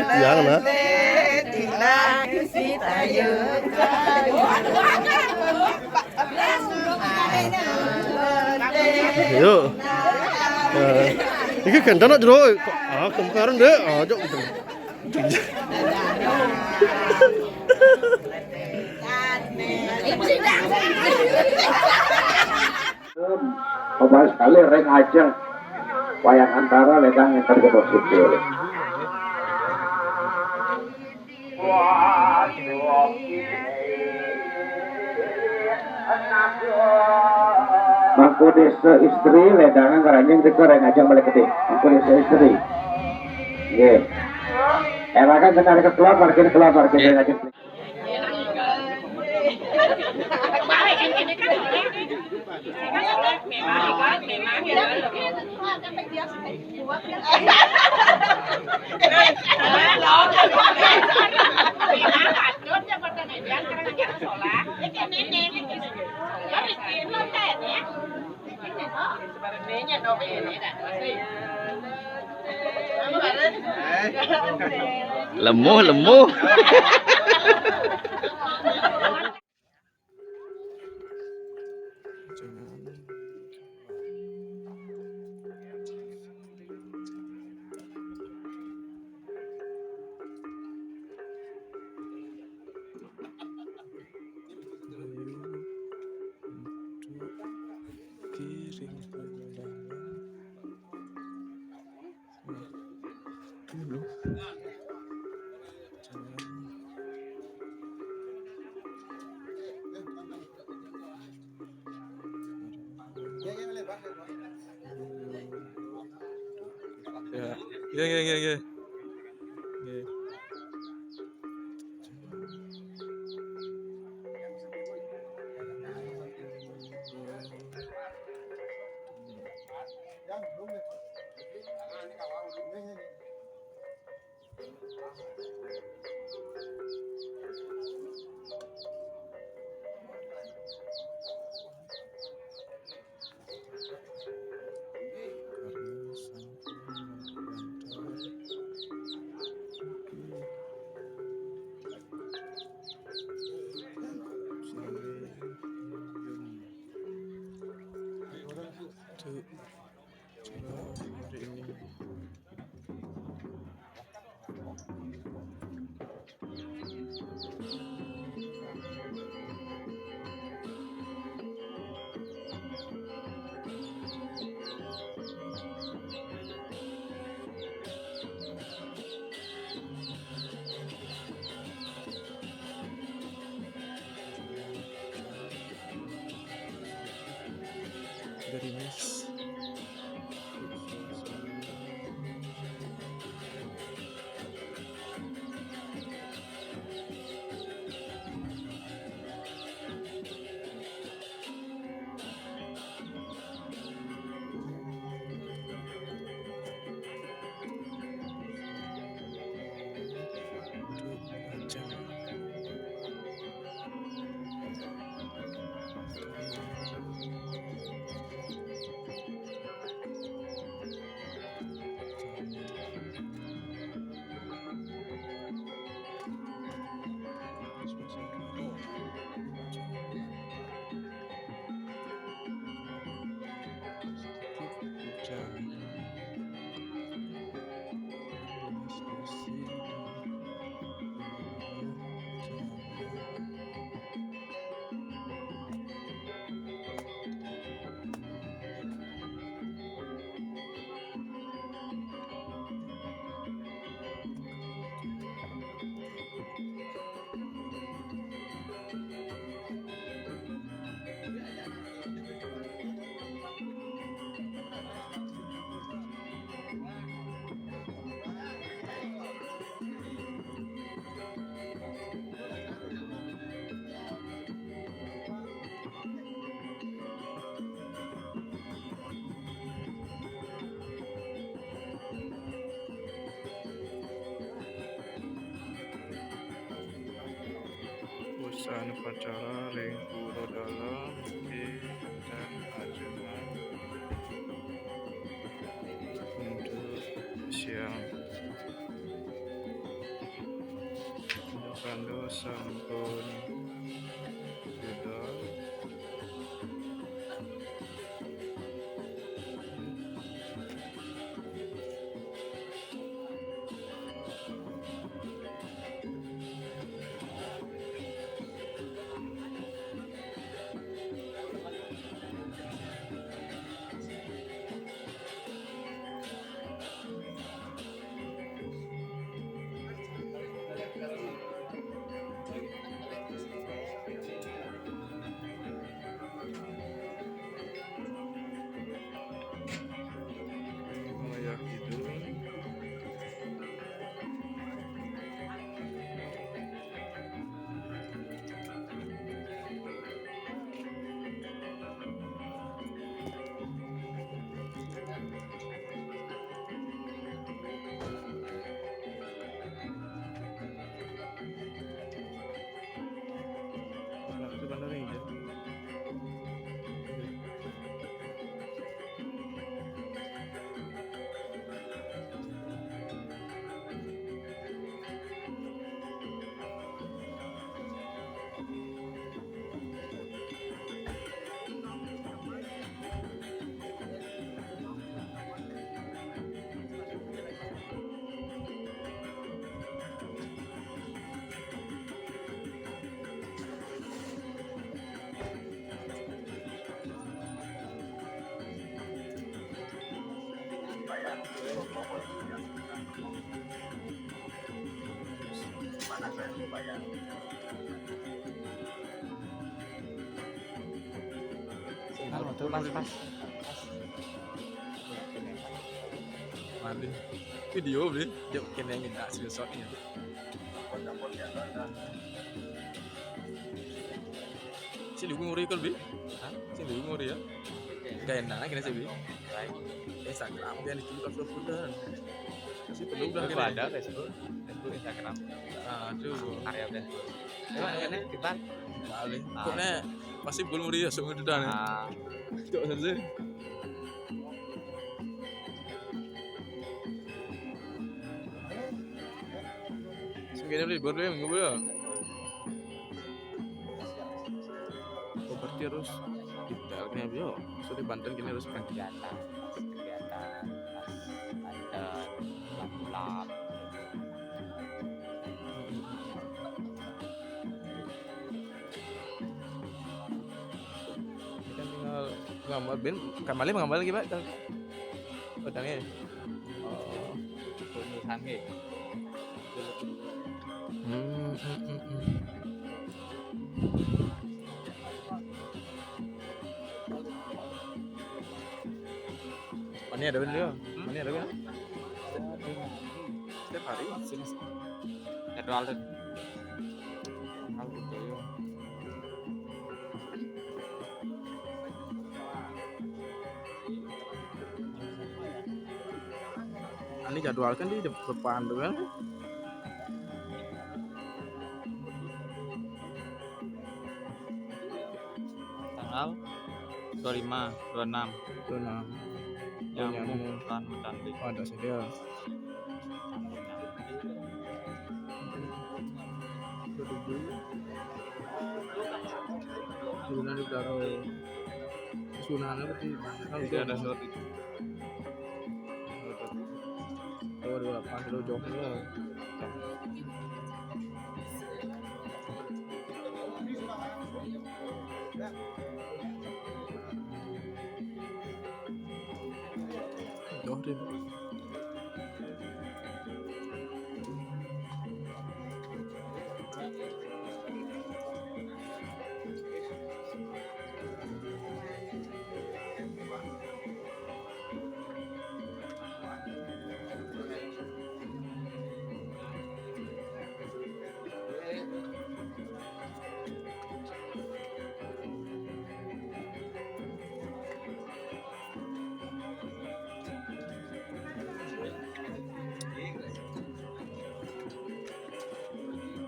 tiang nah. Yuk. Ini kencana jero. Ah, kemarin deh. Ah, jok. Pemain sekali reng ajeng wayang antara ledang yang tergeposip oleh Mangku desa istri ledangan karanjing teko reng ajeng balik gede mangku desa istri nggih elakan tenar keluar parkir reng ajeng Lemuh. Ya. Garimis. Busana upacara ring pura dalam dan ajengan untuk siang Kando sampun budal. Kayak gitu. Itu bandar ini aja. Pas. Mandi. Video beli, dia kena minta screenshotnya. Si lu nguri kan bi? Hah? Si lu nguri ya? Gak enak kena sih bi? Instagram dia itu upload folder. Si perlu udah Itu kena. ada Facebook Instagram Aduh. area Facebook ini Tiban Balik. Pokoknya pasti belum nguri ya semua udah nih. Cok saja. Sengketa beli baru yang gue ya. Oh berarti harus detailnya bio. Sudah Banten gini harus kan. kegiatan Banten lap Kan tinggal gambar ben kamalnya menggambar lagi pak. Pedangnya. Oh. tulisan gitu Hmm. Mana ada ben dia? Mana ada ben? Setiap hari. jadwal tuh hal gitu ya Ini jadwal kan di depan tuh kan. tanggal 25 26 Tuh nah. nyambung kan cantik Oh, ada sih dia. Sunan di Daro. Sunannya berarti kalau tidak ada surat itu Oh, 28 kilo jauh loh. Jauh deh.